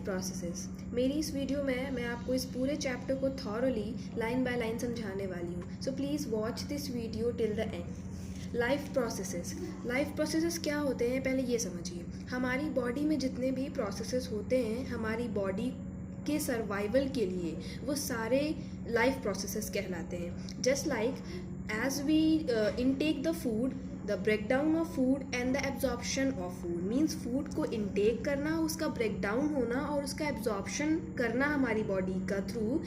Processes. मेरी इस video में मैं आपको इस पूरे चैप्टर को थॉरली लाइन बाय लाइन समझाने वाली हूँ। So please watch this video till the end. Life processes क्या होते हैं पहले ये समझिए। हमारी बॉडी में जितने भी प्रोसेसेस होते हैं हमारी बॉडी के सर्वाइवल के लिए, वो सारे लाइफ प्रोसेसेस कहलाते हैं। Just like as we intake the food, the breakdown of food and the absorption of food means food को इनटेक करना, उसका ब्रेकडाउन होना और उसका एब्जॉर्प्शन करना हमारी बॉडी का थ्रू,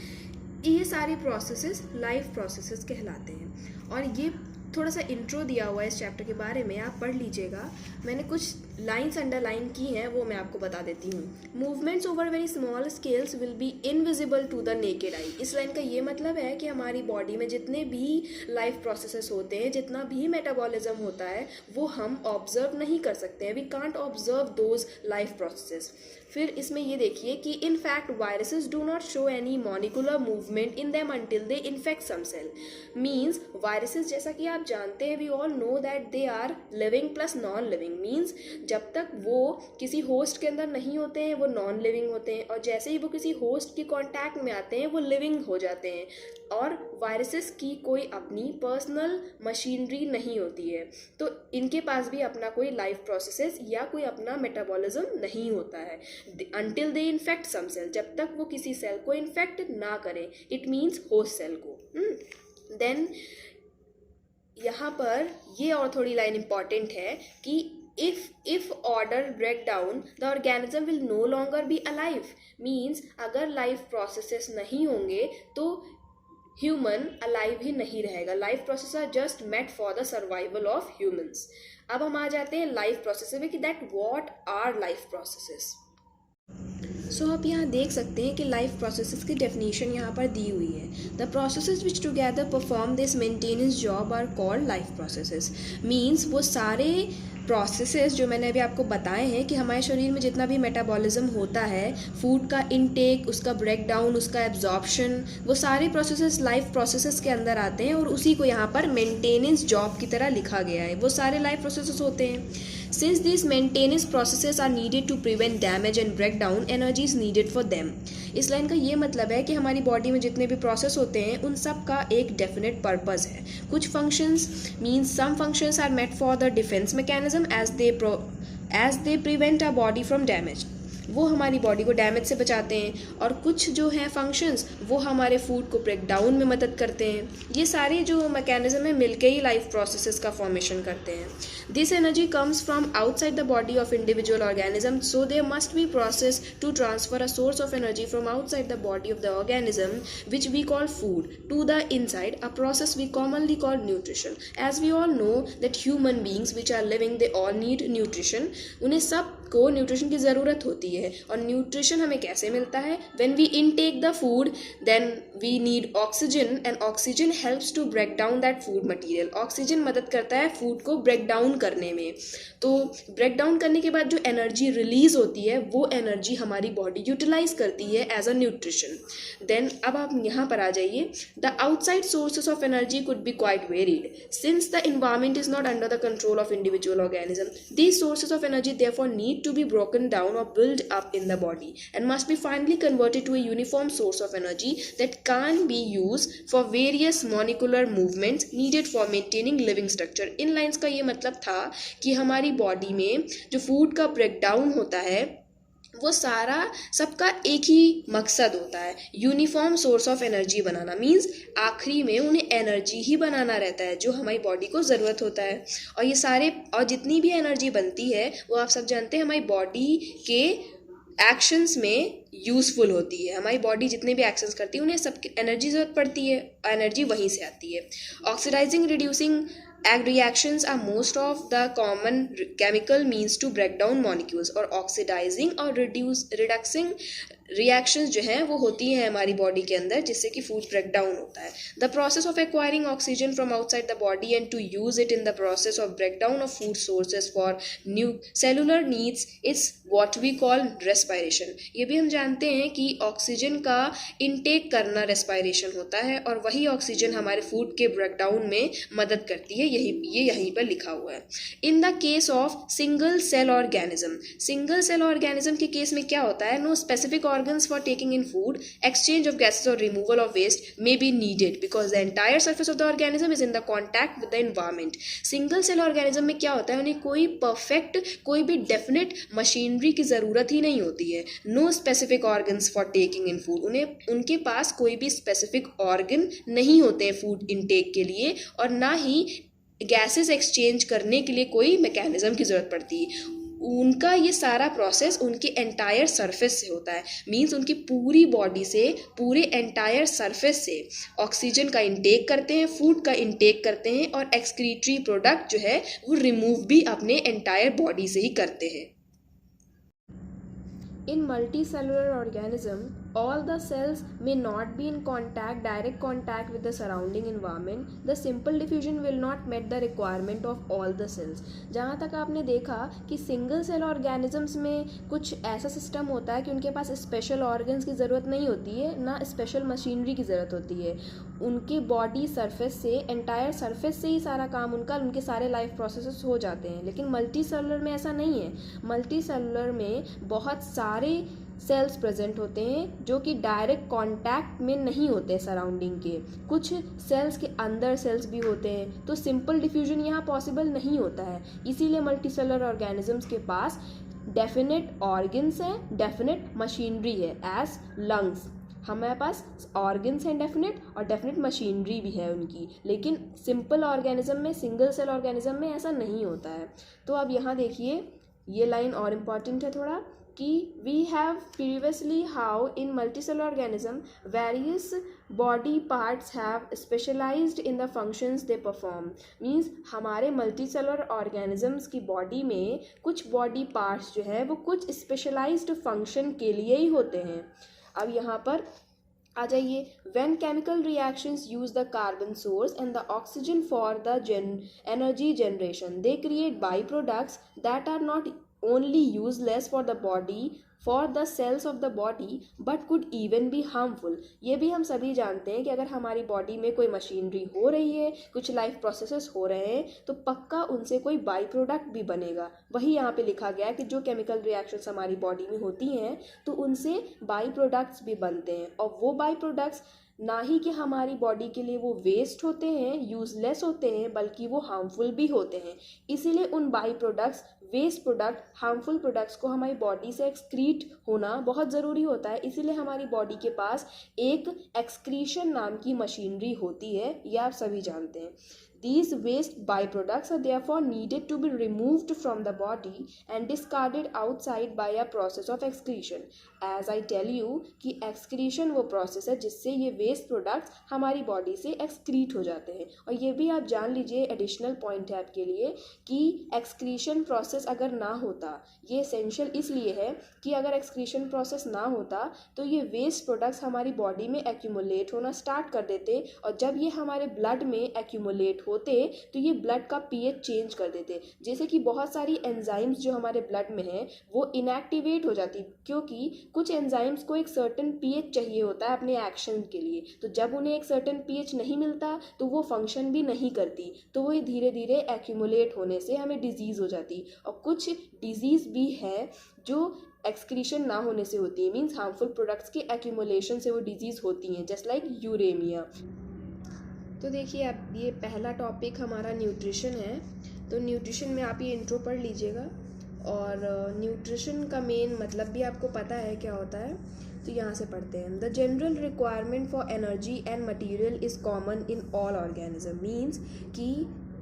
ये सारे प्रोसेसेस लाइफ प्रोसेसेस कहलाते हैं। और ये थोड़ा सा इंट्रो दिया हुआ है इस चैप्टर के बारे में, आप पढ़ लीजिएगा। मैंने कुछ लाइन्स अंडरलाइन की हैं, वो मैं आपको बता देती हूँ। Movements over very small scales will be invisible to the naked eye. इस लाइन का ये मतलब है कि हमारी बॉडी में जितने भी लाइफ प्रोसेसेस होते हैं, जितना भी मेटाबॉलिज्म होता है, वो हम ऑब्जर्व नहीं कर सकते हैं। We can't observe those life processes. फिर इसमें ये देखिए कि in fact viruses do not show any molecular movement in them until they infect some cell. Means viruses, जैसा कि आप जानते हैं, we all know that they are living plus non living. Means जब तक वो किसी होस्ट के अंदर नहीं होते हैं वो नॉन लिविंग होते हैं, और जैसे ही वो किसी होस्ट के कॉन्टैक्ट में आते हैं वो लिविंग हो जाते हैं। और वायरसेस की कोई अपनी पर्सनल मशीनरी नहीं होती है, तो इनके पास भी अपना कोई लाइफ प्रोसेसेस या कोई अपना मेटाबॉलिज्म नहीं होता है until they infect some cell, जब तक वो किसी सेल को इन्फेक्ट ना करें, इट मीन्स होस्ट सेल को। देन यहाँ पर ये और थोड़ी लाइन इंपॉर्टेंट है कि if order break down the organism will no longer be alive। Means अगर लाइफ प्रोसेसेस नहीं होंगे तो ह्यूमन अलाइव ही नहीं रहेगा। Life process are just meant for the survival of humans. अब हम आ जाते हैं लाइफ प्रोसेस में कि that what are life processes. So आप यहाँ देख सकते हैं कि लाइफ प्रोसेसेस की डेफिनेशन यहाँ पर दी हुई है। The processes which together perform this maintenance job are called life processes. Means वो सारे प्रोसेसेस जो मैंने अभी आपको बताए हैं कि हमारे शरीर में जितना भी मेटाबॉलिज्म होता है, फूड का इनटेक, उसका ब्रेकडाउन, उसका एब्जॉर्प्शन, वो सारे प्रोसेसेस लाइफ प्रोसेसेस के अंदर आते हैं और उसी को यहाँ पर मेंटेनेंस जॉब की तरह लिखा गया है। वो सारे लाइफ प्रोसेसेस होते हैं। Since these maintenance processes are needed to prevent damage and breakdown, energy is needed for them। इस लाइन का ये मतलब है कि हमारी बॉडी में जितने भी प्रोसेस होते हैं उन सब का एक डेफिनेट पर्पस है। कुछ functions means some functions are meant for the defence mechanism as they prevent a body from damage. वो हमारी बॉडी को डैमेज से बचाते हैं। और कुछ जो हैं फंक्शंस वो हमारे फूड को ब्रेक डाउन में मदद करते हैं। ये सारे जो मैकेनिज्म है मिलके ही लाइफ प्रोसेसेस का फॉर्मेशन करते हैं। This energy comes from outside the body of individual organism, so there must be process to transfer a source of energy from outside the body of the organism which we call food to the inside, a process we commonly call nutrition. As we all know that human beings which are living they all need nutrition. उन्हें सब को nutrition की ज़रूरत होती है। और nutrition हमें कैसे मिलता है? When we intake the food then we need oxygen and oxygen helps to break down that food material. Oxygen मदद करता है फूड को ब्रेक डाउन करने में। तो ब्रेक डाउन करने के बाद जो एनर्जी रिलीज होती है वो एनर्जी हमारी बॉडी यूटिलाइज करती है एज अ न्यूट्रिशन। देन अब आप यहाँ पर आ जाइए। The outside sources of energy could be quite varied since the environment is not under the control of individual organism. These sources of energy therefore need to be broken down or built up in the body and must be finally converted to a uniform source of energy that can be used for various molecular movements needed for maintaining living structure। In lines का ये मतलब था कि हमारी body में जो food का breakdown होता है वो सारा सबका एक ही मकसद होता है, uniform source of energy banana. Means आखिरी में उन्हें एनर्जी ही बनाना रहता है जो हमारी बॉडी को ज़रूरत होता है। और ये सारे और जितनी भी एनर्जी बनती है वो आप सब जानते हैं हमारी बॉडी के एक्शंस में यूज़फुल होती है। हमारी बॉडी जितने भी एक्शंस करती है उन्हें सब एनर्जी ज़रूरत पड़ती है, एनर्जी वहीं से आती है। Oxidising reducing reactions are most of the common chemical means to break down molecules। और oxidizing और reducing रिएक्शंस जो हैं वो होती हैं हमारी बॉडी के अंदर, जिससे कि फूड ब्रेक डाउन होता है। The process of acquiring oxygen from outside the body and to use it in the process of break down of food sources for new cellular needs is what we call respiration. ये भी हम जानते हैं कि oxygen का intake करना respiration होता है, और वही ऑक्सीजन हमारे फूड के ब्रेक डाउन में मदद करती है। यहीं पर लिखा हुआ है। In the case of single cell organism, single cell organism के केस में क्या होता है, no specific organs for taking in food, exchange of gases or removal of waste may be needed because the entire surface of the organism is in the contact with the environment. Single cell organism में क्या होता है, उन्हें कोई perfect, कोई भी definite machinery की ज़रूरत ही नहीं होती है। No specific organs for taking in food, उनके पास कोई भी स्पेसिफिक ऑर्गन नहीं होते हैं फूड इनटेक के लिए, और ना ही गैसेस एक्सचेंज करने के लिए कोई मैकेनिज्म की ज़रूरत पड़ती है। उनका ये सारा प्रोसेस उनके एंटायर सरफेस से होता है। मींस उनकी पूरी बॉडी से, पूरे एंटायर सरफेस से ऑक्सीजन का इंटेक करते हैं, फूड का इंटेक करते हैं, और एक्सक्रीटरी प्रोडक्ट जो है वो रिमूव भी अपने एंटायर बॉडी से ही करते हैं। In multicellular organism, all the cells may not be in direct contact with the surrounding environment. The simple diffusion will not meet the requirement of all the cells. जहाँ तक आपने देखा कि सिंगल सेल ऑर्गेनिजम्स में कुछ ऐसा system होता है कि उनके पास स्पेशल ऑर्गन्स की ज़रूरत नहीं होती है, ना स्पेशल मशीनरी की ज़रूरत होती है। उनके बॉडी सरफेस से, एंटायर सरफेस से ही सारा काम उनके सारे लाइफ प्रोसेसेस हो जाते हैं। लेकिन मल्टी सेलुलर में ऐसा नहीं है। मल्टी सेलुलर में बहुत सारे सेल्स प्रेजेंट होते हैं जो कि डायरेक्ट कांटेक्ट में नहीं होते सराउंडिंग के। कुछ सेल्स के अंदर सेल्स भी होते हैं, तो सिंपल डिफ्यूजन यहाँ पॉसिबल नहीं होता है। इसीलिए मल्टीसेलुलर ऑर्गेनिजम्स के पास डेफिनेट ऑर्गन्स हैं, डेफिनेट मशीनरी है। एज लंग्स हमारे पास ऑर्गन्स हैं डेफिनेट, और डेफिनेट मशीनरी भी है उनकी। लेकिन सिंपल ऑर्गेनिज्म में, सिंगल सेल ऑर्गेनिज्म में ऐसा नहीं होता है। तो अब यहाँ देखिए, ये लाइन और इम्पॉर्टेंट है थोड़ा, कि we have previously how in multicellular organism various body parts have specialised in the functions they perform. Means हमारे मल्टीसेलुलर ऑर्गेनिजम्स की बॉडी में कुछ बॉडी पार्ट्स जो है वो कुछ स्पेशलाइज्ड फंक्शन के लिए ही होते हैं। अब यहाँ पर आ जाइए, when chemical reactions use the carbon source and the oxygen for the energy generation, they create byproducts that are not only useless for the body, for the cells of the body, but could even be harmful. ये भी हम सभी जानते हैं कि अगर हमारी body में कोई मशीनरी हो रही है, कुछ लाइफ प्रोसेसेस हो रहे हैं, तो पक्का उनसे कोई बाई प्रोडक्ट भी बनेगा। वही यहाँ पे लिखा गया है कि जो केमिकल रिएक्शंस हमारी बॉडी में होती हैं तो उनसे बाई प्रोडक्ट्स भी बनते हैं, और वो बाई प्रोडक्ट्स ना ही कि हमारी बॉडी के लिए वो वेस्ट होते हैं, यूजलेस होते हैं, बल्कि वो हार्मफुल भी होते हैं। इसीलिए उन by products, waste product, harmful products को हमारी बॉडी से एक्सक्रीट होना बहुत ज़रूरी होता है। इसीलिए हमारी बॉडी के पास एक एक्सक्रीशन नाम की मशीनरी होती है, ये आप सभी जानते हैं। These waste byproducts are therefore needed to be removed from the body and discarded outside by a process of excretion. As I tell you कि excretion वो process है जिससे ये waste products हमारी body से excrete हो जाते हैं। और ये भी आप जान लीजिए, additional point है आपके लिए, कि excretion process अगर ना होता, ये essential इसलिए है कि अगर excretion process ना होता तो ये waste products हमारी body में accumulate होना start कर देते, और जब ये हमारे blood में accumulate होते तो ये ब्लड का पीएच चेंज कर देते। जैसे कि बहुत सारी एंजाइम्स जो हमारे ब्लड में हैं वो इनएक्टिवेट हो जाती, क्योंकि कुछ एंजाइम्स को एक सर्टेन पीएच चाहिए होता है अपने एक्शन के लिए। तो जब उन्हें एक सर्टेन पीएच नहीं मिलता तो वो फंक्शन भी नहीं करती, तो वो धीरे धीरे एक्यूमुलेट होने से हमें डिजीज़ हो जाती। और कुछ डिजीज़ भी है जो एक्सक्रीशन ना होने से होती है, मीन्स हार्मफुल प्रोडक्ट्स की एक्यूमुलेशन से वो डिजीज़ होती हैं, जस्ट लाइक यूरेमिया। तो देखिए, अब ये पहला टॉपिक हमारा न्यूट्रिशन है। तो न्यूट्रिशन में आप ये इंट्रो पढ़ लीजिएगा, और न्यूट्रिशन का मेन मतलब भी आपको पता है क्या होता है। तो यहाँ से पढ़ते हैं, the general requirement for energy and material is common in all organism. Means कि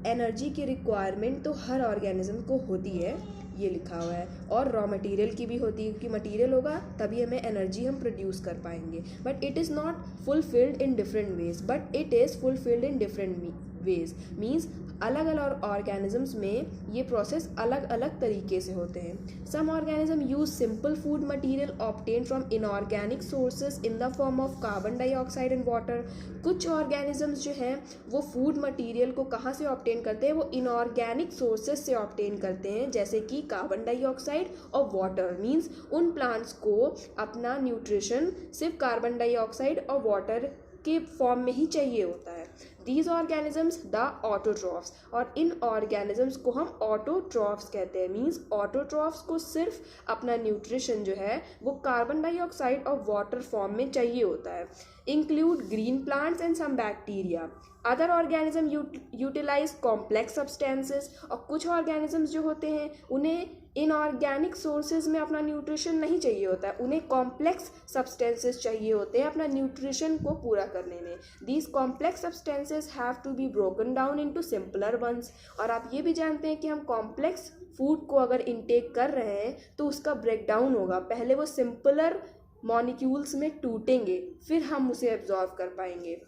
एनर्जी की रिक्वायरमेंट तो हर ऑर्गेनिज्म को होती है, ये लिखा हुआ है, और रॉ मटेरियल की भी होती है, क्योंकि मटेरियल होगा तभी हमें एनर्जी हम प्रोड्यूस कर पाएंगे। But it is not fulfilled in different ways, but it is fulfilled in different ways, means अलग अलग ऑर्गेनिजम्स में ये प्रोसेस अलग अलग तरीके से होते हैं. Some organism use simple food material obtain from inorganic sources in the form of carbon dioxide and water. कुछ ऑर्गेनिजम्स जो हैं वो फूड मटेरियल को कहाँ से ऑब्टेन करते हैं, वो इनऑर्गेनिक सोर्सेज से ऑब्टेन करते हैं, जैसे कि कार्बन डाइऑक्साइड और वाटर. मीन्स उन प्लांट्स को अपना न्यूट्रिशन सिर्फ कार्बन डाइऑक्साइड और वाटर के फॉर्म में ही चाहिए होता है. दीज ऑर्गेनिजम्स द ऑटोट्रॉफ्स, और इन ऑर्गेनिजम्स को हम ऑटोट्रॉफ्स कहते हैं. मीन्स ऑटोट्रॉफ्स को सिर्फ अपना न्यूट्रिशन जो है वो कार्बन डाइऑक्साइड और वाटर फॉर्म में चाहिए होता है. Include green plants and some bacteria. Other organism utilise complex substances, और कुछ ऑर्गेनिजम्स जो होते हैं उन्हें इनऑर्गेनिक सोर्सेज में अपना न्यूट्रिशन नहीं चाहिए होता है, उन्हें कॉम्प्लेक्स सब्सटेंसेस चाहिए होते हैं अपना न्यूट्रिशन को पूरा करने में. These complex substances have to be broken down into simpler ones. और आप ये भी जानते हैं कि हम कॉम्प्लेक्स फूड को अगर इनटेक कर रहे हैं तो उसका ब्रेक डाउन होगा. पहले वो सिंपलर मॉलिक्यूल्स में टूटेंगे, फिर हम उसे एब्जॉर्व कर पाएंगे.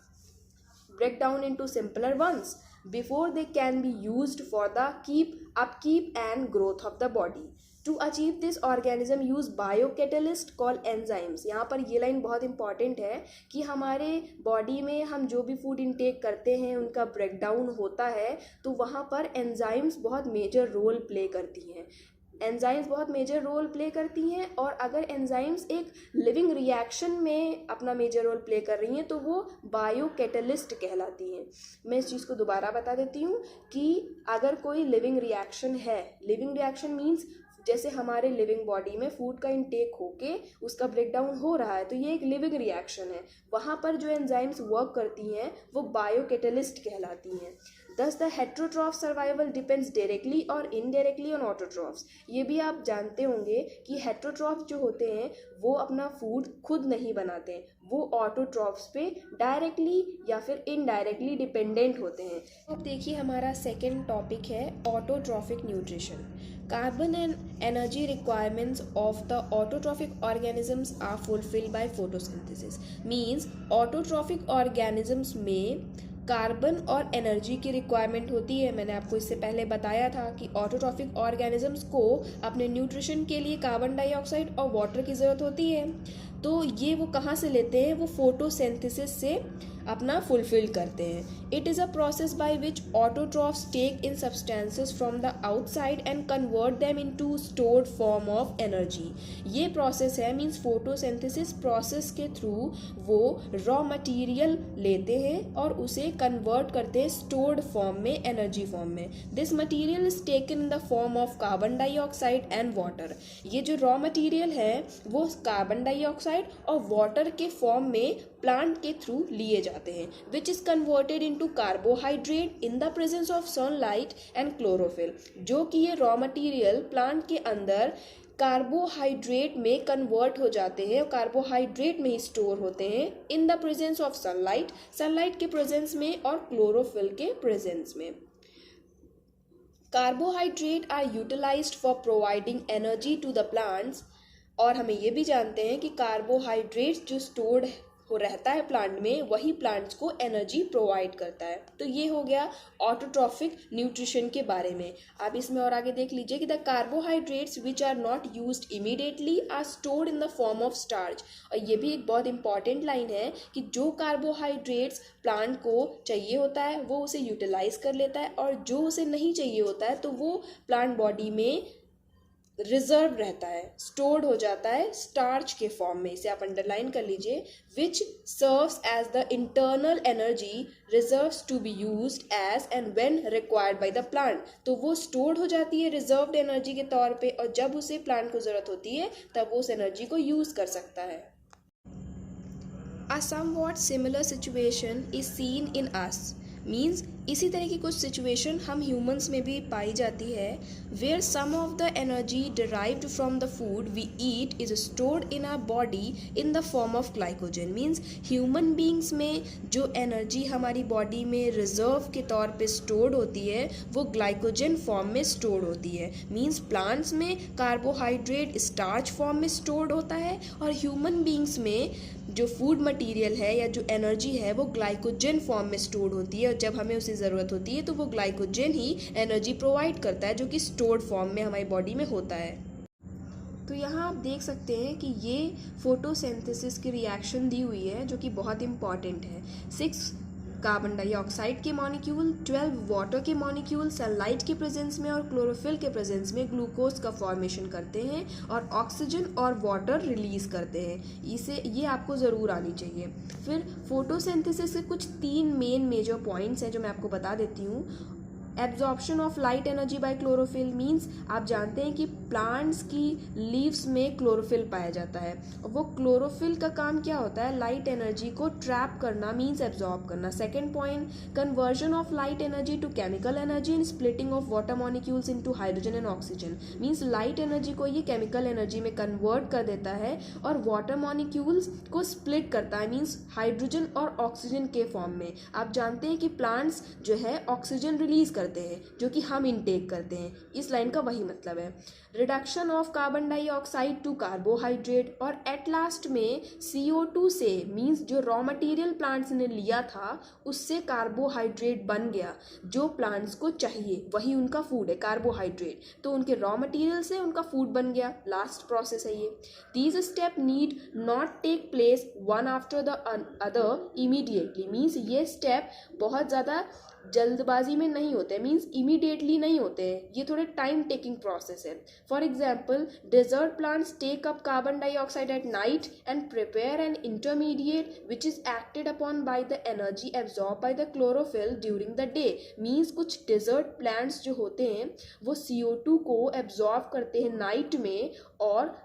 break down into simpler ones before they can be used for the upkeep and growth of the body. To achieve this, organism use biocatalyst called enzymes. यहाँ पर ये लाइन बहुत इंपॉर्टेंट है कि हमारे बॉडी में हम जो भी फूड इनटेक करते हैं उनका ब्रेक डाउन होता है, तो वहाँ पर एंजाइम्स बहुत मेजर रोल प्ले करती हैं. एंजाइम्स बहुत मेजर रोल प्ले करती हैं, और अगर एंजाइम्स एक लिविंग रिएक्शन में अपना मेजर रोल प्ले कर रही हैं तो वो बायोकैटलिस्ट कहलाती हैं. मैं इस चीज़ को दोबारा बता देती हूँ कि अगर कोई लिविंग रिएक्शन है, लिविंग रिएक्शन मीन्स जैसे हमारे लिविंग बॉडी में फूड का इंटेक होके उसका ब्रेक डाउन हो रहा है, तो ये एक लिविंग रिएक्शन है. वहाँ पर जो एंजाइम्स वर्क करती हैं वो बायोकैटलिस्ट कहलाती हैं. Thus the heterotroph survival depends directly or indirectly on autotrophs. ये भी आप जानते होंगे कि हेट्रोट्रॉफ्स जो होते हैं वो अपना फूड खुद नहीं बनाते हैं, वो ऑटोट्रॉफ्स पे डायरेक्टली या फिर इनडायरेक्टली डिपेंडेंट होते हैं. अब देखिए हमारा सेकेंड टॉपिक है autotrophic nutrition. Carbon and energy requirements of the autotrophic organisms are fulfilled by photosynthesis. Means autotrophic organisms में कार्बन और एनर्जी की रिक्वायरमेंट होती है. मैंने आपको इससे पहले बताया था कि ऑटोट्रॉफिक ऑर्गेनिजम्स को अपने न्यूट्रिशन के लिए कार्बन डाइऑक्साइड और वाटर की ज़रूरत होती है. तो ये वो कहाँ से लेते हैं, वो फोटोसिंथेसिस से अपना फुलफिल करते हैं. It is a process by which autotrophs take in substances from the outside and convert them into stored form of energy. ये प्रोसेस है, मीन्स फोटोसिंथेसिस प्रोसेस के थ्रू वो रॉ मटेरियल लेते हैं और उसे कन्वर्ट करते हैं स्टोर्ड फॉर्म में, एनर्जी फॉर्म में. This material is taken in the form of carbon dioxide and water. ये जो रॉ मटेरियल है वो कार्बन डाइऑक्साइड और वाटर के फॉर्म में प्लांट के थ्रू लिए जाते हैं, which is converted into carbohydrate in the presence of sunlight and chlorophyll. जो कि ये रॉ मटेरियल प्लांट के अंदर कार्बोहाइड्रेट में कन्वर्ट हो जाते हैं और कार्बोहाइड्रेट में ही स्टोर होते हैं in the presence of sunlight, sunlight के प्रेजेंस में और क्लोरोफिल के प्रेजेंस में. Carbohydrate are utilised for providing energy to the plants. और हमें ये भी जानते हैं कि कार्बोहाइड्रेट्स जो स्टोर्ड हो रहता है प्लांट में, वही प्लांट्स को एनर्जी प्रोवाइड करता है. तो ये हो गया ऑटोट्रॉफिक न्यूट्रिशन के बारे में. आप इसमें और आगे देख लीजिए कि the carbohydrates which are not used immediately are stored in the form of starch. और ये भी एक बहुत इंपॉर्टेंट लाइन है कि जो कार्बोहाइड्रेट्स प्लांट को चाहिए होता है वो उसे यूटिलाइज कर लेता है, और जो उसे नहीं चाहिए होता है तो वो प्लांट बॉडी में रिजर्व रहता है, स्टोर्ड हो जाता है स्टार्च के फॉर्म में. इसे आप अंडरलाइन कर लीजिए. Which serves as the internal energy reserves to be used as and when required by the plant. तो वो स्टोर्ड हो जाती है रिजर्व्ड एनर्जी के तौर पे, और जब उसे प्लांट को ज़रूरत होती है तब वो उस एनर्जी को यूज़ कर सकता है. A somewhat similar situation is seen in us. Means इसी तरह की कुछ सिचुएशन हम ह्यूमंस में भी पाई जाती है, where some of the energy derived from the food we eat is stored in our body in the form of glycogen. Means human beings में जो एनर्जी हमारी बॉडी में रिजर्व के तौर पे स्टोर्ड होती है वो ग्लाइकोजन फॉर्म में स्टोर्ड होती है. मीन्स प्लांट्स में कार्बोहाइड्रेट स्टार्च फॉर्म में स्टोर्ड होता है, और ह्यूमन बींग्स में जो फूड मटेरियल है या जो एनर्जी है वो ग्लाइकोजन फॉर्म में स्टोर्ड होती है, और जब हमें उसे से ज़रूरत होती है, तो वो ग्लाइकोजन ही एनर्जी प्रोवाइड करता है, जो कि स्टोर्ड फॉर्म में हमारी बॉडी में होता है। तो यहाँ आप देख सकते हैं कि ये फोटोसिंथेसिस की रिएक्शन दी हुई है, जो कि बहुत इंपॉर्टेंट है। 6 कार्बन डाइऑक्साइड के मॉलिक्यूल, 12 वाटर के मॉलिक्यूल सनलाइट के प्रेजेंस में और क्लोरोफिल के प्रेजेंस में ग्लूकोज का फॉर्मेशन करते हैं और ऑक्सीजन और वाटर रिलीज करते हैं। इसे ये आपको ज़रूर आनी चाहिए। फिर फोटोसिंथेसिस के कुछ 3 मेजर पॉइंट्स हैं जो मैं आपको बता देती हूँ। Absorption of light energy by chlorophyll means आप जानते हैं कि प्लांट्स की लीव्स में क्लोरोफिल पाया जाता है, और वो क्लोरोफिल का काम क्या होता है, लाइट एनर्जी को ट्रैप करना, मीन्स एब्जॉर्ब करना। Second point, conversion of light energy to chemical energy in splitting of water molecules into hydrogen and oxygen, means light energy को ये केमिकल एनर्जी में कन्वर्ट कर देता है और वाटर मॉलिक्यूल्स को स्प्लिट करता है, मीन्स हाइड्रोजन और ऑक्सीजन के फॉर्म में। आप जानते हैं कि प्लांट्स जो है ऑक्सीजन रिलीज करते हैं, जो कि हम इनटेक करते हैं। इस लाइन का वही मतलब है। Reduction of carbon dioxide to carbohydrate, और एट लास्ट में CO2 से, मीन्स जो रॉ मटेरियल प्लांट्स ने लिया था उससे कार्बोहाइड्रेट बन गया, जो प्लांट्स को चाहिए वही उनका फूड है, कार्बोहाइड्रेट। तो उनके रॉ मटेरियल से उनका फूड बन गया। लास्ट प्रोसेस है ये। These step need not take place one after the other immediately, means ये स्टेप बहुत ज़्यादा जल्दबाजी में नहीं होते हैं, मीन्स इमीडिएटली नहीं होते हैं, ये थोड़े टाइम टेकिंग प्रोसेस है। For example, desert plants take up carbon dioxide at night and prepare an intermediate which is acted upon by the energy absorb by the chlorophyll during the day, means कुछ desert plants जो होते हैं वो CO2 को absorb करते हैं night में, और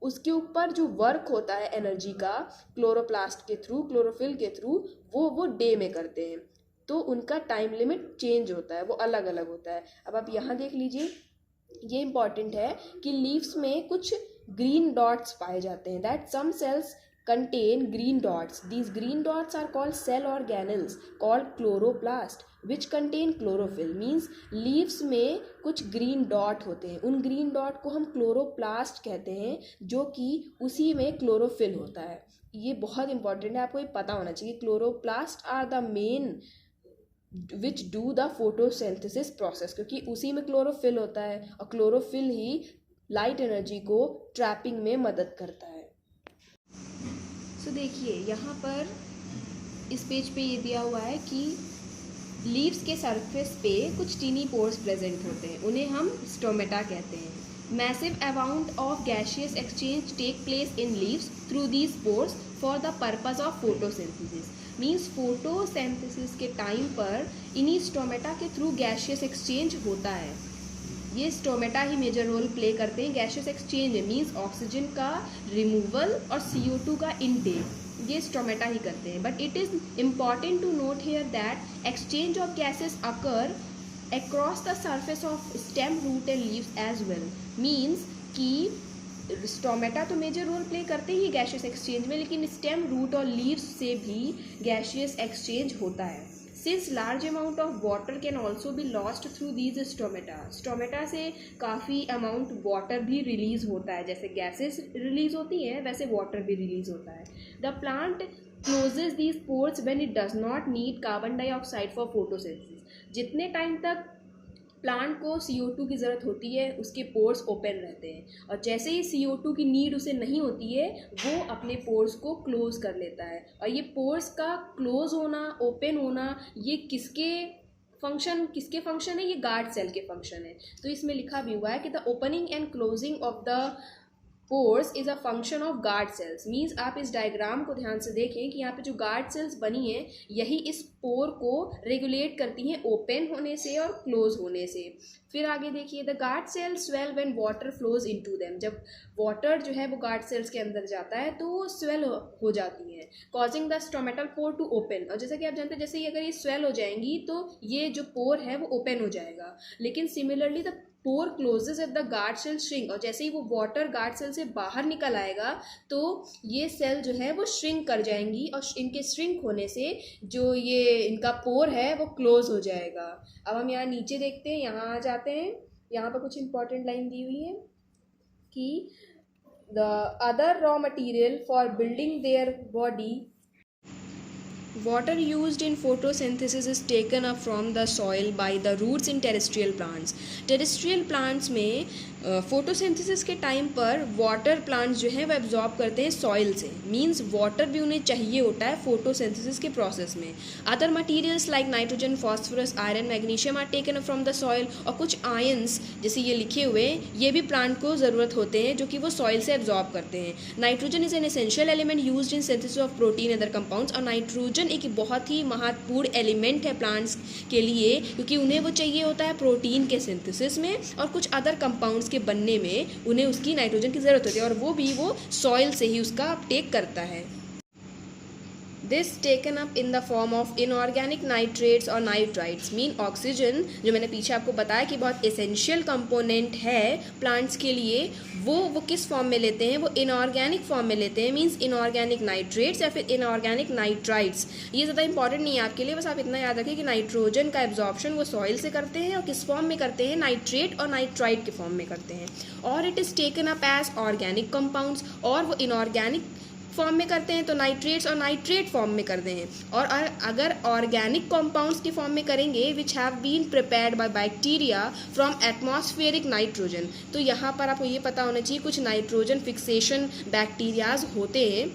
उसके ऊपर जो वर्क होता है एनर्जी का क्लोरोप्लास्ट के थ्रू, क्लोरोफिल के थ्रू, वो डे में करते हैं। तो उनका टाइम लिमिट चेंज होता है, वो अलग अलग होता है। अब आप यहाँ देख लीजिए, ये इंपॉर्टेंट है कि लीव्स में कुछ ग्रीन डॉट्स पाए जाते हैं, that some cells contain green dots. These green dots are called cell organelles called chloroplast which contain chlorophyll, means leaves में कुछ green dot होते हैं, उन green dot को हम chloroplast कहते हैं, जो कि उसी में chlorophyll होता है। ये बहुत इंपॉर्टेंट है, आपको ये पता होना चाहिए। chloroplast are the main which do the photosynthesis process, क्योंकि उसी में क्लोरोफिल होता है और क्लोरोफिल ही लाइट एनर्जी को ट्रैपिंग में मदद करता है। सो देखिए यहाँ पर इस पेज पे ये दिया हुआ है कि लीव्स के सरफेस पे कुछ टीनी पोर्स प्रेजेंट होते हैं, उन्हें हम स्टोमेटा कहते हैं। Massive amount of gaseous exchange take place in leaves through these pores for the purpose of photosynthesis, means photosynthesis के टाइम पर इन्हीं स्टोमेटा के थ्रू गैसियस एक्सचेंज होता है। ये स्टोमेटा ही मेजर रोल प्ले करते हैं गैसियस एक्सचेंज में, मीन्स ऑक्सीजन का रिमूवल और CO2 का इनटेक, ये स्टोमेटा ही करते हैं। But it is important to note here that exchange of gases occur across the surface of stem, root and leaves as well, means कि stomata तो मेजर रोल प्ले करते ही गैसियस एक्सचेंज में, लेकिन स्टेम, रूट और leaves से भी gaseous exchange होता है। Since large amount of water can also be lost through these stomata, stomata से काफ़ी अमाउंट वाटर भी रिलीज होता है, जैसे गैसेस रिलीज होती हैं वैसे वाटर भी रिलीज होता है। The plant closes these pores when it does not need carbon dioxide for photosynthesis, जितने टाइम तक प्लांट को CO2 की ज़रूरत होती है उसके पोर्स ओपन रहते हैं, और जैसे ही CO2 की नीड उसे नहीं होती है वो अपने पोर्स को क्लोज कर लेता है। और ये पोर्स का क्लोज होना, ओपन होना, ये किसके फंक्शन है, ये गार्ड सेल के फंक्शन है। तो इसमें लिखा भी हुआ है कि the opening and closing of the pores is a function of guard cells, means आप इस डायग्राम को ध्यान से देखें कि यहाँ पे जो गार्ड सेल्स बनी है यही इस पोर को रेगुलेट करती हैं ओपन होने से और क्लोज होने से। फिर आगे देखिए, the guard cells swell when water flows into them, जब वाटर जो है वो गार्ड सेल्स के अंदर जाता है तो वो स्वेल हो जाती हैं, causing the stomatal pore to open. और जैसा कि आप जानते हैं, जैसे ही अगर ये स्वेल हो जाएंगी तो ये जो पोर है वो ओपन हो जाएगा, लेकिन similarly the pore closes at the guard cell shrink, और जैसे ही वो वाटर गार्ड सेल से बाहर निकल आएगा तो ये सेल जो है वो श्रिंक कर जाएंगी, और इनके श्रिंक होने से जो ये इनका पोर है वो क्लोज हो जाएगा। अब हम यहाँ नीचे देखते हैं, यहाँ आ जाते हैं, यहाँ पर कुछ इंपॉर्टेंट लाइन दी हुई है कि the other raw material for building their body Water used in photosynthesis is taken up from the soil by the roots in terrestrial plants. Terrestrial plants में फोटोसिंथेसिस के टाइम पर वाटर प्लांट्स जो हैं वो absorb करते हैं soil से. Means water भी उन्हें चाहिए होता है फोटोसिंथेसिस के प्रोसेस में. Other materials like nitrogen, phosphorus, iron, magnesium are taken up from the soil. और कुछ आयंस जैसे ये लिखे हुए ये भी प्लांट को ज़रूरत होते हैं जो कि वो सॉइल से एब्जॉर्ब करते हैं. Nitrogen is an essential element used in synthesis of protein other compounds. और नाइट्रोजन एक बहुत ही महत्वपूर्ण एलिमेंट है प्लांट्स के लिए क्योंकि उन्हें वो चाहिए होता है प्रोटीन के सिंथेसिस में और कुछ अदर कंपाउंड्स के बनने में उन्हें उसकी नाइट्रोजन की ज़रूरत होती है और वो भी वो सॉइल से ही उसका अपटेक करता है. This taken up in the form of inorganic nitrates और nitrites mean oxygen, जो मैंने पीछे आपको बताया कि बहुत एसेंशियल कंपोनेंट है प्लांट्स के लिए, वो किस फॉर्म में लेते हैं, वो इनऑर्गेनिक फॉर्म में लेते हैं. मींस इनऑर्गेनिक नाइट्रेट्स या फिर इनऑर्गेनिक नाइट्राइट्स. ये ज़्यादा इंपॉर्टेंट नहीं है आपके लिए, बस आप इतना याद रखें कि नाइट्रोजन का एब्जॉर्प्शन वो सॉइल से करते हैं और किस फॉर्म में करते हैं, नाइट्रेट और नाइट्राइट के फॉर्म में करते हैं. और it is taken up as organic compounds. और वो इनऑर्गेनिक फॉर्म में करते हैं तो नाइट्रेट्स और नाइट्रेट फॉर्म में करते हैं. और अगर ऑर्गेनिक कंपाउंड्स के फॉर्म में करेंगे which have been prepared by bacteria from atmospheric nitrogen. तो यहाँ पर आपको ये पता होना चाहिए कुछ नाइट्रोजन फिक्सेशन बैक्टीरियाज होते हैं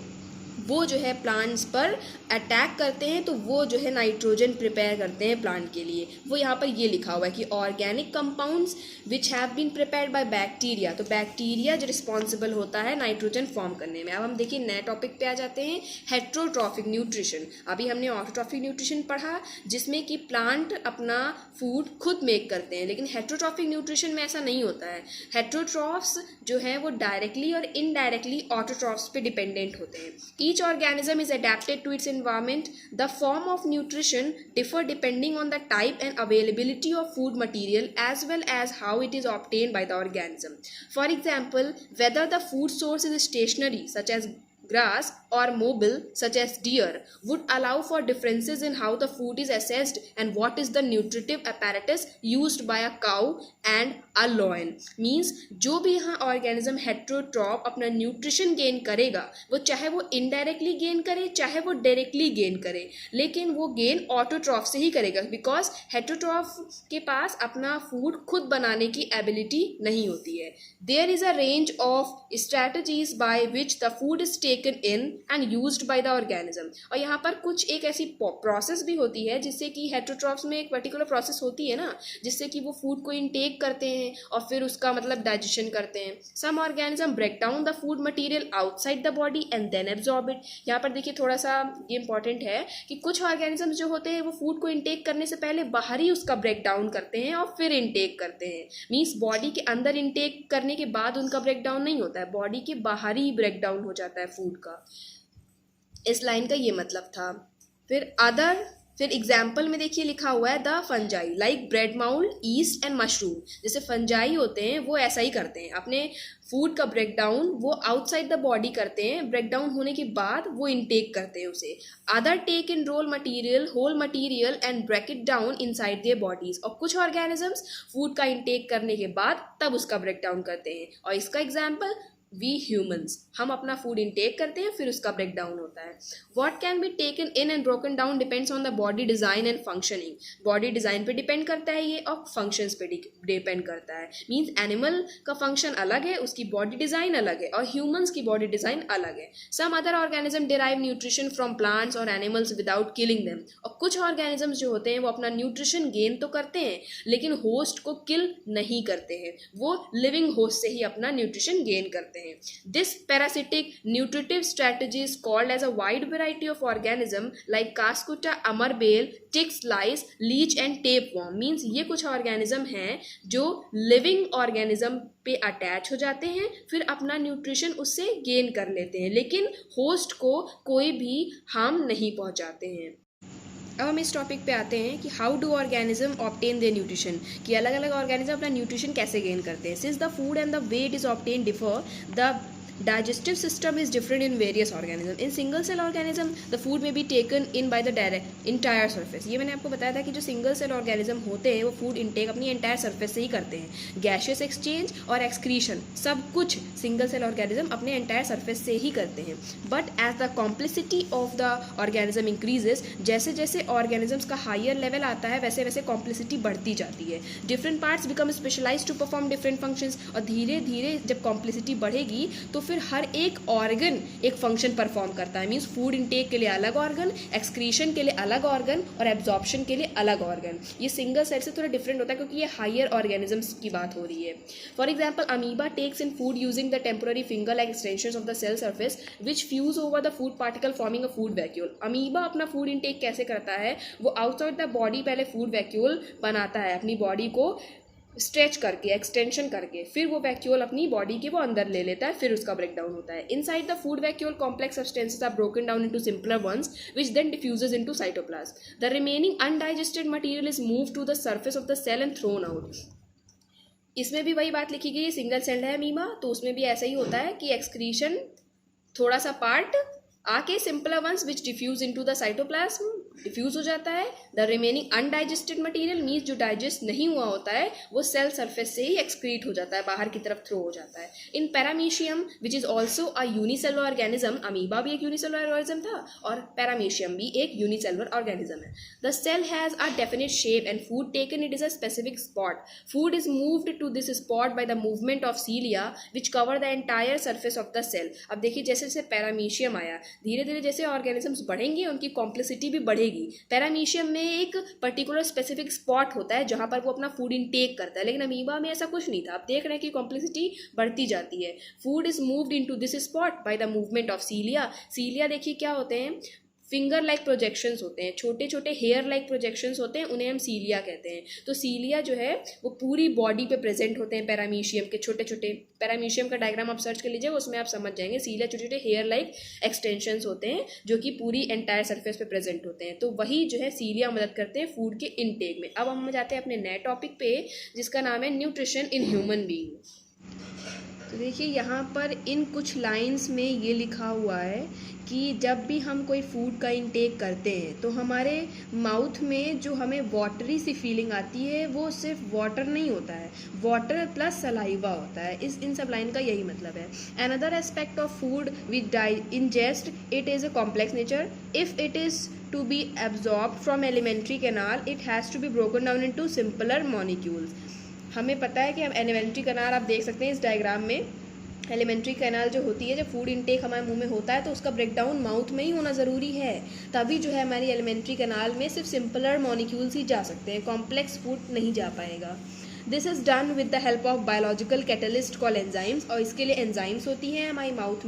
वो जो है प्लांट्स पर अटैक करते हैं तो वो जो है नाइट्रोजन प्रिपेयर करते हैं प्लांट के लिए. वो यहाँ पर ये लिखा हुआ है कि organic compounds which have been prepared by bacteria. तो बैक्टीरिया जो रिस्पॉन्सिबल होता है नाइट्रोजन फॉर्म करने में. अब हम देखिए नए टॉपिक पे आ जाते हैं, हेट्रोट्रॉफिक न्यूट्रिशन. अभी हमने ऑटोट्रॉफिक न्यूट्रिशन पढ़ा जिसमें कि प्लांट अपना फूड खुद मेक करते हैं, लेकिन हेट्रोट्रॉफिक न्यूट्रिशन में ऐसा नहीं होता है. हेट्रोट्रॉफ्स जो है वो डायरेक्टली और इनडायरेक्टली ऑटोट्रॉफ्स पे डिपेंडेंट होते हैं. Each organism is adapted to its environment. The form of nutrition differ depending on the type and availability of food material as well as how it is obtained by the organism. For example, whether the food source is stationary such as grass or mobile such as deer would allow for differences in how the food is assessed and what is the nutritive apparatus used by a cow and a lion. Means जो भी यहाँ organism heterotroph अपना nutrition gain करेगा वो चाहे वो indirectly gain करे चाहे वो डायरेक्टली गेन करे, लेकिन वो गेन ऑटोट्रॉफ से ही करेगा बिकॉज हेट्रोट्रॉफ के पास अपना फूड खुद बनाने की एबिलिटी नहीं होती है. There is a range of strategies by which the food is taken in and used by the organism. और यहाँ पर कुछ एक ऐसी प्रोसेस भी होती है जिससे कि हेट्रोट्रॉफ्स में एक पर्टिकुलर प्रोसेस होती है ना जिससे कि वो फूड को इनटेक करते हैं और फिर उसका मतलब डाइजेशन करते हैं. Some organism break down the food material outside the body and then absorb it. यहाँ पर देखिए थोड़ा सा ये इंपॉर्टेंट है कि कुछ ऑर्गेनिज्म जो होते हैं वो फूड को इनटेक करने से पहले बाहर ही उसका ब्रेक डाउन करते हैं और फिर इनटेक करते हैं. मीन्स बॉडी के अंदर इनटेक करने के बाद उनका ब्रेक डाउन नहीं होता है, बॉडी के बाहर ही ब्रेक डाउन हो जाता है फूड का. इस लाइन का ये मतलब था. फिर एग्जाम्पल में देखिए लिखा हुआ है the fungi like bread mould, yeast and mushroom. जैसे फंजाई होते हैं वो ऐसा ही करते हैं, अपने फूड का ब्रेक डाउन वो आउटसाइड द बॉडी करते हैं, ब्रेक डाउन होने के बाद वो इनटेक करते हैं उसे. Other take in whole material and break it down inside their bodies. और कुछ ऑर्गेनिजम्स फूड का इनटेक करने के बाद तब उसका ब्रेक डाउन करते हैं. और इसका एग्जाम्पल वी ह्यूमन्स, हम अपना फूड इनटेक करते हैं फिर उसका ब्रेक डाउन होता है. What can be taken in and broken down depends on the body design and functioning. Body design पे डिपेंड करता है ये और फंक्शंस पे डिपेंड करता है. मींस एनिमल का फंक्शन अलग है, उसकी बॉडी डिज़ाइन अलग है और ह्यूमन्स की बॉडी डिज़ाइन अलग है. Some other organism derive nutrition from plants और एनिमल्स विदाउट किलिंग देम. और कुछ ऑर्गेनिजम्स जो होते हैं वो अपना न्यूट्रिशन गेन तो करते हैं लेकिन होस्ट को किल नहीं करते हैं, वो लिविंग होस्ट से ही अपना न्यूट्रिशन गेन करते हैं. This parasitic nutritive strategy is called as a wide variety of organism like Cascuta, amarbale, ticks, lice, leech and tapeworm. Means ये कुछ ऑर्गेनिज्म हैं जो लिविंग ऑर्गेनिज्म पे अटैच हो जाते हैं फिर अपना न्यूट्रिशन उससे गेन कर लेते हैं लेकिन होस्ट को कोई भी हार्म नहीं पहुंचाते हैं. अब हम इस टॉपिक पे आते हैं कि how do organism obtain their nutrition, कि अलग अलग ऑर्गेनिज्म अपना न्यूट्रिशन कैसे गेन करते हैं. Since the food and the way it is obtain differ, the Digestive system is different in various organisms. In single cell organism, the food may be taken in by the direct entire surface. ये मैंने आपको बताया था कि जो single cell organism होते हैं वो फूड इनटेक अपनी एंटायर सरफेस से ही करते हैं. गैशियस एक्सचेंज और एक्सक्रीशन सब कुछ सिंगल सेल ऑर्गेनिज्म अपने एंटायर सरफेस से ही करते हैं. But as the complexity of the organism increases, जैसे जैसे ऑर्गेनिजम्स का हायर लेवल आता है वैसे वैसे कॉम्प्लिसिटी बढ़ती जाती है. Different parts become specialise to perform different functions. और धीरे धीरे जब कॉम्प्लिसिटी बढ़ेगी तो फिर हर एक ऑर्गन एक फंक्शन परफॉर्म करता है. मीन्स फूड इनटेक के लिए अलग ऑर्गन, एक्सक्रीशन के लिए अलग ऑर्गन और एब्जॉर्प्शन के लिए अलग ऑर्गन. ये सिंगल सेल से थोड़ा डिफरेंट होता है क्योंकि ये हायर ऑर्गेनिजम्स की बात हो रही है. For example, amoeba takes in food using the temporary finger like extensions of the cell surface which fuse over the food particle forming a food vacuole. Amoeba अपना फूड इनटेक कैसे करता है? वो आउटसाइड द बॉडी पहले food vacuole बनाता है, अपनी body को स्ट्रेच करके, एक्सटेंशन करके, फिर वो वैक्यूल अपनी बॉडी के वो अंदर ले लेता है, फिर उसका ब्रेक डाउन होता है. Inside the food vacuole complex substances are broken down into simpler ones which then diffuses into cytoplasm. The remaining undigested material is moved to the surface of the cell and thrown out. इसमें भी वही बात लिखी गई है, single cell है amoeba तो उसमें भी ऐसा ही होता है कि एक्सक्रीशन थोड़ा सा पार्ट आके simpler ones which diffuse into the cytoplasm diffuse हो जाता है. The remaining undigested material means जो डाइजेस्ट नहीं हुआ होता है वो सेल सरफेस से ही एक्सक्रीट हो जाता है, बाहर की तरफ थ्रो हो जाता है. In paramecium which is also a unicellular organism, amoeba भी एक यूनिसेलुलर ऑर्गेनिज्म था और पैरामीशियम भी एक यूनिसेलुलर ऑर्गेनिज्म है. The cell has a definite shape and food taken it is a specific spot. Food is moved to this spot by the movement of cilia which cover the entire surface of the cell. अब देखिए जैसे जैसे paramecium आया, धीरे धीरे जैसे organisms बढ़ेंगे उनकी कॉम्प्लिसिटी भी बढ़ेगी. पैरामीशियम में एक पर्टिकुलर स्पेसिफिक स्पॉट होता है जहां पर वो अपना फूड इनटेक करता है, लेकिन अमीबा में ऐसा कुछ नहीं था. आप देख रहे हैं कि कॉम्प्लिसिटी बढ़ती जाती है. Food is moved into this spot by the movement of cilia. Cilia देखिए क्या होते हैं, फिंगर लाइक प्रोजेक्शंस होते हैं, छोटे छोटे हेयर लाइक प्रोजेक्शंस होते हैं, उन्हें हम सीलिया कहते हैं. तो सीलिया जो है वो पूरी बॉडी पे प्रेजेंट होते हैं पैरामीशियम के छोटे छोटे. पैरामीशियम का डायग्राम आप सर्च कर लीजिए, उसमें आप समझ जाएंगे. सीलिया छोटे छोटे हेयर लाइक एक्सटेंशंस होते हैं जो कि पूरी एंटायर सरफेस पे प्रेजेंट होते हैं. तो वही जो है सीलिया मदद करते हैं फूड के इनटेक में. अब हम जाते हैं अपने नए टॉपिक पे जिसका नाम है न्यूट्रिशन इन ह्यूमन बीइंग. तो देखिए यहाँ पर इन कुछ लाइंस में ये लिखा हुआ है कि जब भी हम कोई फूड का इंटेक करते हैं तो हमारे माउथ में जो हमें वाटरी सी फीलिंग आती है वो सिर्फ वाटर नहीं होता है, वाटर प्लस सलाइवा होता है. इन सब लाइन का यही मतलब है. Another aspect of food which ingest it is a complex nature. If it is to be absorbed from alimentary canal, it has to be broken down into simpler molecules. हमें पता है कि हम एलिमेंट्री कैनाल आप देख सकते हैं इस डायग्राम में. एलिमेंट्री कैनाल जो होती है, जब फूड इनटेक हमारे मुंह में होता है तो उसका ब्रेकडाउन माउथ में ही होना ज़रूरी है, तभी जो है हमारी एलिमेंट्री कैनाल में सिर्फ सिंपलर मॉलिक्यूल्स ही जा सकते हैं, कॉम्प्लेक्स फूड नहीं जा पाएगा. This is done with the help of biological catalyst call enzymes. और इसके लिए एंजाइम्स होती हैं हमारी माउथ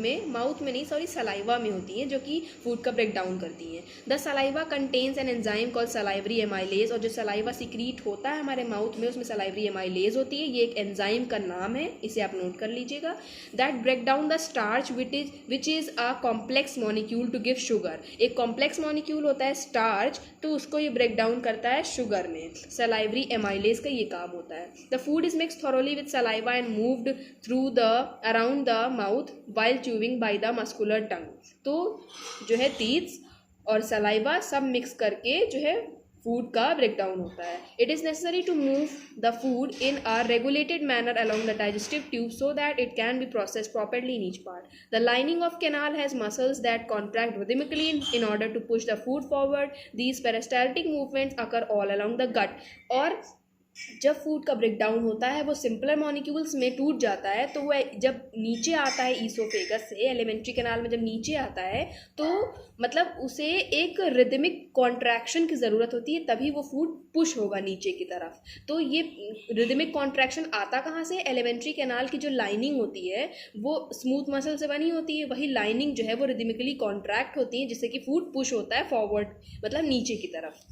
में नहीं सॉरी सलाइवा में होती हैं जो कि फूड का ब्रेक डाउन करती हैं. The saliva contains an enzyme call salivary amylase. और जो सलाइवा सिक्रीट होता है हमारे माउथ में उसमें सलाइवरी एमाइलेज होती है. ये एक एंजाइम का नाम है, इसे आप नोट कर लीजिएगा. That break down the starch which is a complex molecule to give sugar. एक कॉम्प्लेक्स मॉलिक्यूल होता है स्टार्च, तो उसको ये ब्रेक डाउन करता है शुगर में. सलाइवरी एमाइलेज का ये काम होता है. The food is mixed thoroughly with saliva and moved around the mouth while chewing by the muscular tongue. तो जो है teeth और saliva सब मिक्स करके जो है फूड का ब्रेकडाउन होता है. It is necessary to move the food in a regulated manner along the digestive tube so that it can be processed properly in each part. The lining of canal has muscles that contract rhythmically in order to push the food forward. These peristaltic movements occur all along the gut. और जब food का breakdown होता है वो simpler molecules में टूट जाता है, तो वो जब नीचे आता है ईसोफेगस से, एलिमेंट्री कैनाल में जब नीचे आता है तो मतलब उसे एक रिदमिक कॉन्ट्रैक्शन की ज़रूरत होती है, तभी वो फूड पुश होगा नीचे की तरफ. तो ये रिदमिक कॉन्ट्रैक्शन आता कहाँ से? एलिमेंट्री कैनाल की जो लाइनिंग होती है वो स्मूथ मसल से बनी होती है, वही लाइनिंग जो है वो रिदमिकली कॉन्ट्रैक्ट होती है जिससे कि फूड पुश होता है फॉरवर्ड, मतलब नीचे की तरफ.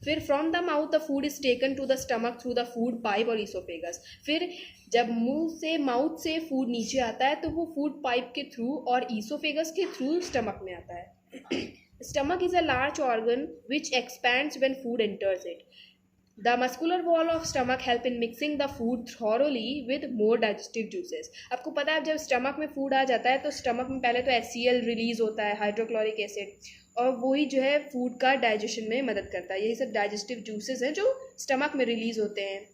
फिर from the mouth the food is taken to the stomach through the food pipe और ईसोफेगस. फिर जब मुंह से माउथ से फूड नीचे आता है तो वो फूड पाइप के थ्रू और ईसोफेगस के थ्रू स्टमक में आता है. Stomach is a large organ which expands when food enters it. The muscular wall of stomach help in mixing the food thoroughly with more digestive juices. आपको पता है जब स्टमक में फूड आ जाता है तो स्टमक में पहले तो HCl रिलीज होता है, हाइड्रोक्लोरिक एसिड, और वही जो है फूड का डाइजेशन में मदद करता है. यही सब डाइजेस्टिव जूसेस हैं जो स्टमक में रिलीज होते हैं.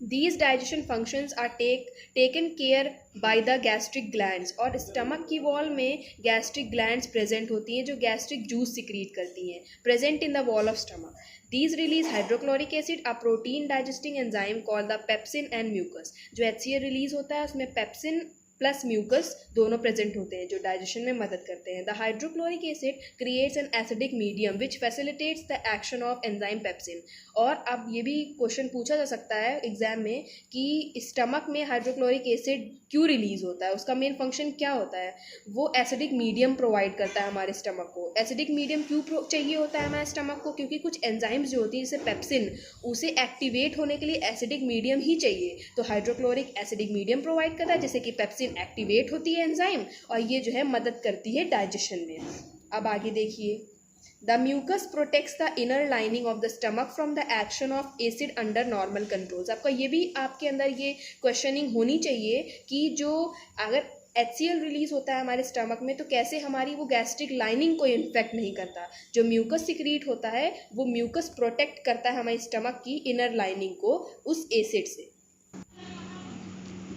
These digestion functions are taken care by the gastric glands. और स्टमक की वॉल में गैस्ट्रिक ग्लैंड्स प्रेजेंट होती हैं जो गैस्ट्रिक जूस सिक्रीट करती हैं, present in the wall of stomach. These release hydrochloric acid, a protein digesting enzyme called the pepsin and mucus. जो HCl release होता है उसमें पेप्सिन प्लस म्यूकस दोनों प्रेजेंट होते हैं जो डाइजेशन में मदद करते हैं. The hydrochloric acid creates an acidic medium which facilitates the action of enzyme pepsin. और अब ये भी क्वेश्चन पूछा जा सकता है एग्जाम में कि स्टमक में हाइड्रोक्लोरिक एसिड क्यों रिलीज होता है, उसका मेन फंक्शन क्या होता है. वो एसिडिक मीडियम प्रोवाइड करता है हमारे स्टमक को. एसिडिक मीडियम क्यों चाहिए होता है हमारे स्टमक को, क्योंकि कुछ एंजाइम्स जो होती है जैसे पेप्सिन, उसे एक्टिवेट होने के लिए एसिडिक मीडियम ही चाहिए. तो हाइड्रोक्लोरिक एसिडिक मीडियम प्रोवाइड करता है जैसे कि पेप्सिन एक्टिवेट होती है एंजाइम और ये जो है मदद करती है डाइजेशन में. अब आगे देखिए. The mucus protects the inner lining of the stomach from the action of acid under normal controls. आपका ये भी आपके अंदर ये क्वेश्चनिंग होनी चाहिए कि जो अगर HCl रिलीज होता है हमारे स्टमक में तो कैसे हमारी वो गैस्ट्रिक लाइनिंग को इन्फेक्ट नहीं करता. जो म्यूकस सिक्रीट होता है वो म्यूकस प्रोटेक्ट करता है हमारी स्टमक की इनर लाइनिंग को उस एसिड से.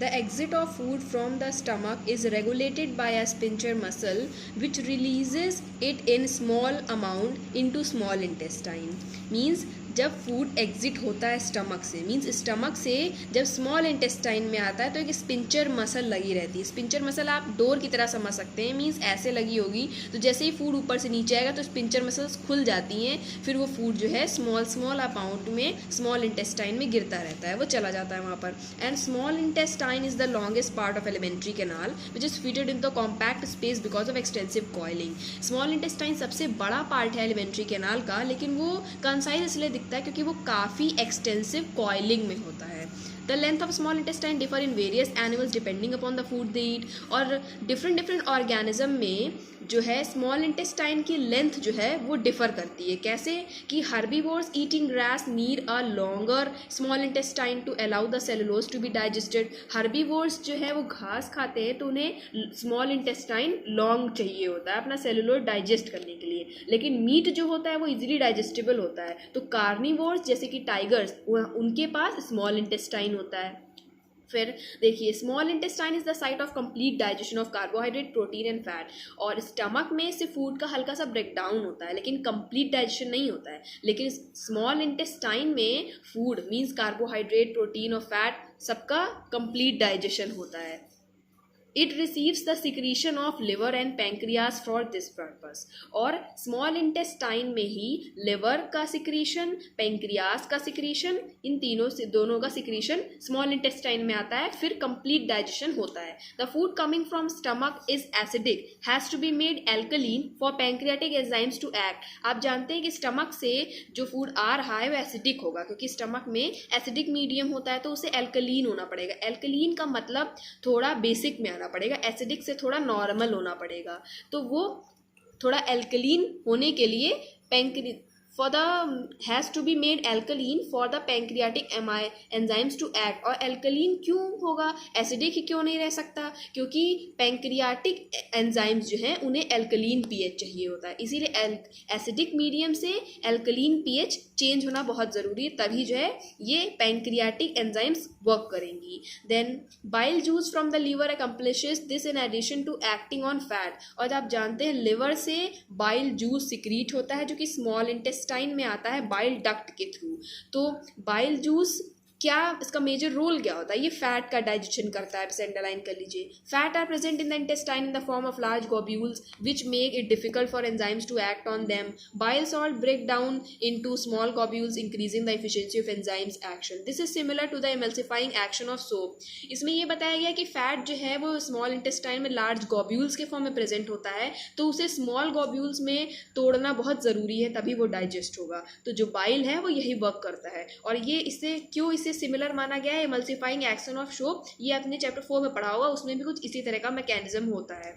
The exit of food from the stomach is regulated by a sphincter muscle which releases it in small amount into small intestine. Means जब फूड एग्जिट होता है स्टमक से, मीन्स स्टमक से जब small intestine में आता है तो एक स्पिंचर मसल लगी रहती है. स्पिंचर मसल आप डोर की तरह समझ सकते हैं, मीन्स ऐसे लगी होगी तो जैसे ही फूड ऊपर से नीचे आएगा तो स्पिंचर मसल्स खुल जाती हैं, फिर वो फूड जो है स्मॉल स्मॉल अमाउंट में स्मॉल इंटेस्टाइन में गिरता रहता है, वो चला जाता है वहाँ पर. And small intestine is the longest part of alimentary canal which is fitted in the compact space because of extensive coiling. Small intestine सबसे बड़ा पार्ट है एलिमेंट्री कैनाल का, लेकिन वो कंसाइज इसलिए दिखता है क्योंकि वो काफ़ी एक्सटेंसिव कॉइलिंग में होता है. The length of small intestine differ in various animals depending upon the food they eat. और डिफरेंट ऑर्गेनिज्म में जो है स्मॉल इंटेस्टाइन की लेंथ जो है वो डिफर करती है. कैसे कि herbivores eating grass need a longer small intestine to allow the cellulose to be digested. Herbivores जो है वो घास खाते हैं तो उन्हें स्मॉल इंटेस्टाइन लॉन्ग चाहिए होता है अपना सेलुलोज डाइजेस्ट करने के लिए, लेकिन मीट जो होता है वो इजीली डाइजेस्टेबल होता है. तो कार्निवोर्स जैसे कि टाइगर्स उनके पास स्मॉल इंटेस्टाइन होता है. फिर देखिए small intestine is the site of complete digestion of carbohydrate, protein and fat. और स्टमक में से फूड का हल्का सा ब्रेक डाउन होता है लेकिन कंप्लीट डाइजेशन नहीं होता है. लेकिन स्मॉल इंटेस्टाइन में फूड मीन्स कार्बोहाइड्रेट, प्रोटीन और फैट सबका कंप्लीट डाइजेशन होता है. It receives the secretion of liver and pancreas for this purpose. और स्मॉल इंटेस्टाइन में ही लिवर का सिक्रीशन, पेंक्रियास का सिक्रीशन, इन दोनों का सिक्रीशन स्मॉल इंटेस्टाइन में आता है, फिर कंप्लीट डाइजेशन होता है. The food coming from stomach is acidic, has to be made alkaline for pancreatic enzymes to act. आप जानते हैं कि स्टमक से जो फूड आ रहा है वो एसिडिक होगा क्योंकि स्टमक में एसिडिक मीडियम होता है तो उसे एल्कलीन होना पड़ेगा. एल्कलीन का मतलब थोड़ा बेसिक में पड़ेगा, एसिडिक से थोड़ा नॉर्मल होना पड़ेगा. तो वो थोड़ा एल्कलीन होने के लिए has to be made alkaline for the pancreatic enzymes to act. और एल्कलीन क्यों होगा, एसिडिक ही क्यों नहीं रह सकता, क्योंकि पैंक्रियाटिक एंजाइम्स जो हैं उन्हें एल्कलीन पीएच चाहिए होता है. इसीलिए एसिडिक मीडियम से एल्कलीन पीएच चेंज होना बहुत ज़रूरी है, तभी जो है ये पैंक्रियाटिक एंजाइम्स वर्क करेंगी. Then bile juice from the liver accomplishes this in addition to acting on fat. और आप जानते हैं लिवर से बाइल जूस सिक्रीट होता है जो कि स्मॉल इंटेस्टाइन में आता है बाइल डक्ट के थ्रू. तो बाइल जूस क्या, इसका मेजर रोल क्या होता है, ये फैट का डाइजेशन करता है. आप अंडरलाइन कर लीजिए. Fat are present in the intestine in the form of large globules which make it difficult for enzymes to act on them. Bile salt break down into small globules increasing the efficiency of enzymes action. This is similar to the emulsifying action of soap. इसमें ये बताया गया कि fat जो है वो small intestine में large globules के फॉर्म में प्रेजेंट होता है तो उसे स्मॉल globules में तोड़ना बहुत ज़रूरी है तभी वो डाइजेस्ट होगा. तो जो बाइल है वो यही वर्क करता है. और ये इससे क्यों इसे सिमिलर माना गया है, एमल्सिफाइंग एक्शन ऑफ सोप, ये आपने चैप्टर 4 में पढ़ा होगा, उसमें भी कुछ इसी तरह का मैकेनिज्म होता है.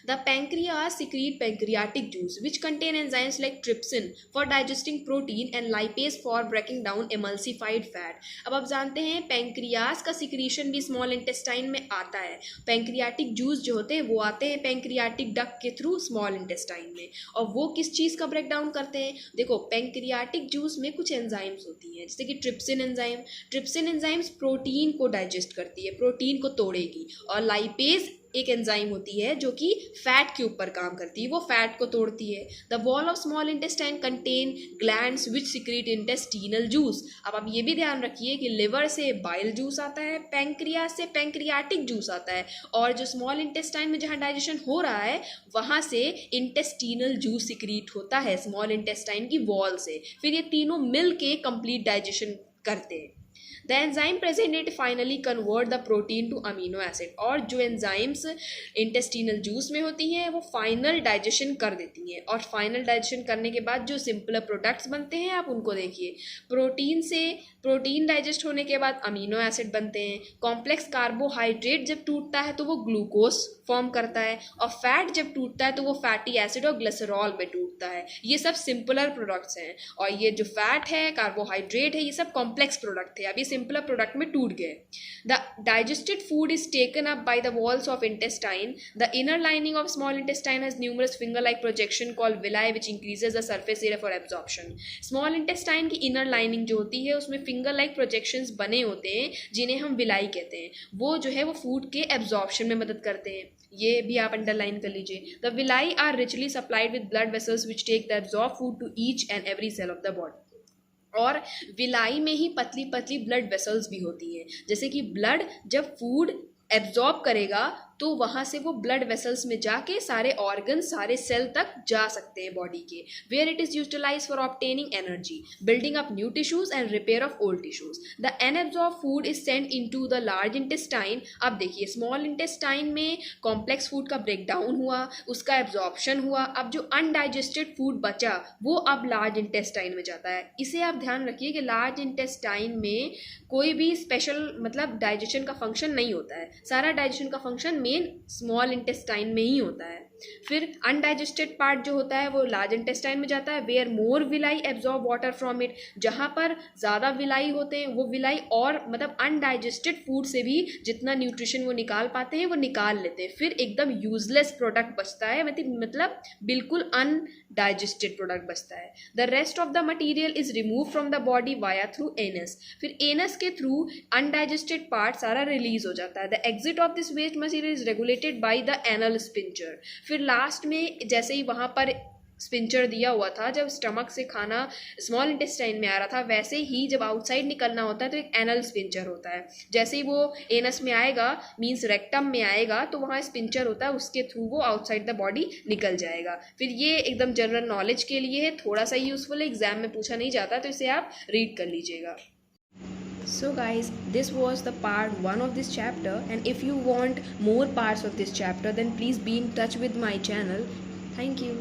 The pancreas secrete pancreatic juice, which contain enzymes like trypsin for digesting protein and lipase for breaking down emulsified fat. अब आप जानते हैं पेंक्रियास का सिक्रीशन भी स्मॉल इंटेस्टाइन में आता है. पेंक्रियाटिक जूस जो होते हैं वो आते हैं पेंक्रियाटिक डक्ट के थ्रू स्मॉल इंटेस्टाइन में. और वो किस चीज़ का ब्रेक डाउन करते हैं? देखो, पेंक्रियाटिक जूस में कुछ एंजाइम्स होती हैं, जैसे कि trypsin enzyme. Trypsin enzymes protein को डाइजेस्ट करती है, प्रोटीन को तोड़ेगी. और लाइपेज एक एंजाइम होती है जो कि फैट के ऊपर काम करती है, वो फैट को तोड़ती है. The wall of small intestine contain glands which secrete intestinal juice. अब आप ये भी ध्यान रखिए कि लिवर से बाइल जूस आता है, पैंक्रियास से पैंक्रियाटिक जूस आता है, और जो स्मॉल इंटेस्टाइन में जहाँ डाइजेशन हो रहा है वहाँ से इंटेस्टिनल जूस सिक्रीट होता है स्मॉल इंटेस्टाइन की वॉल से. फिर ये तीनों मिल के कंप्लीट डाइजेशन करते हैं. The enzyme present it finally convert the protein to amino acid. और जो एंजाइम्स इंटेस्टिनल जूस में होती हैं वो फाइनल डाइजेशन कर देती हैं, और फाइनल डाइजेशन करने के बाद जो सिंपलर प्रोडक्ट्स बनते हैं आप उनको देखिए. प्रोटीन डाइजेस्ट होने के बाद अमीनो एसिड बनते हैं. कॉम्प्लेक्स कार्बोहाइड्रेट जब टूटता है तो वो ग्लूकोज फॉर्म करता है, और फैट जब टूटता है तो वो फैटी एसिड और ग्लिसरॉल में टूटता है. ये सब सिंपलर प्रोडक्ट्स हैं, और ये जो फैट है, कार्बोहाइड्रेट है, ये सब कॉम्प्लेक्स प्रोडक्ट थे, अभी सिंपलर प्रोडक्ट में टूट गए. The digested food is taken up by the walls of intestine. The inner lining of small intestine has numerous finger like projection called villi which increases the surface area for absorption. Small intestine की inner lining जो होती है उसमें finger like projections बने होते हैं जिन्हें हम विलाई कहते हैं. वो जो है वो फूड के एब्जॉर्प्शन में मदद करते हैं. ये भी आप अंडरलाइन कर लीजिए. The villi are richly supplied with blood vessels which take the absorb food to each and every cell of the body. और विलाई में ही पतली पतली ब्लड वेसल्स भी होती हैं, जैसे कि ब्लड जब फूड एब्जॉर्ब करेगा तो वहाँ से वो ब्लड वेसल्स में जाके सारे ऑर्गन, सारे सेल तक जा सकते हैं बॉडी के, where it is utilize for obtaining energy, building up new tissues and repair of old tissues. The unabsorb food is sent into the large intestine. अब देखिए, स्मॉल इंटेस्टाइन में कॉम्प्लेक्स फूड का break down हुआ, उसका absorption हुआ. अब जो undigested food बचा वो अब लार्ज इंटेस्टाइन में जाता है. इसे आप ध्यान रखिए कि लार्ज इंटेस्टाइन में कोई भी स्पेशल मतलब डाइजेशन का फंक्शन नहीं होता है, सारा डाइजेशन का फंक्शन मेन स्मॉल इंटेस्टाइन में ही होता है. फिर अनडाइजेस्टेड पार्ट जो होता है वो लार्ज इंटेस्टाइन में जाता है, where more villi absorb water from it. जहाँ पर ज़्यादा विलाई होते हैं वो विलाई और मतलब अनडाइजेस्टेड फूड से भी जितना न्यूट्रिशन वो निकाल पाते हैं वो निकाल लेते हैं. फिर एकदम यूजलेस प्रोडक्ट बचता है, मतलब बिल्कुल अनडाइजेस्टेड प्रोडक्ट बचता है. The rest of the material is remove from the body via through anus. फिर एनस के थ्रू अनडाइजेस्टेड पार्ट सारा रिलीज हो जाता है. The exit of this waste material is regulated by the anal sphincter. फिर last में जैसे ही वहाँ पर स्पिंचर दिया हुआ था जब स्टमक से खाना स्मॉल इंटेस्टाइन में आ रहा था, वैसे ही जब आउटसाइड निकलना होता है तो एक एनल स्पिंचर होता है. जैसे ही वो एनस में आएगा मींस रेक्टम में आएगा तो वहाँ स्पिंचर होता है, उसके थ्रू वो आउटसाइड द बॉडी निकल जाएगा. फिर ये एकदम जनरल नॉलेज के लिए है, थोड़ा सा यूजफुल है, एग्जाम में पूछा नहीं जाता, तो इसे आप रीड कर लीजिएगा. So guys, this was the part 1 of this chapter, and if you want more parts of this chapter then please be in touch with my channel. Thank you.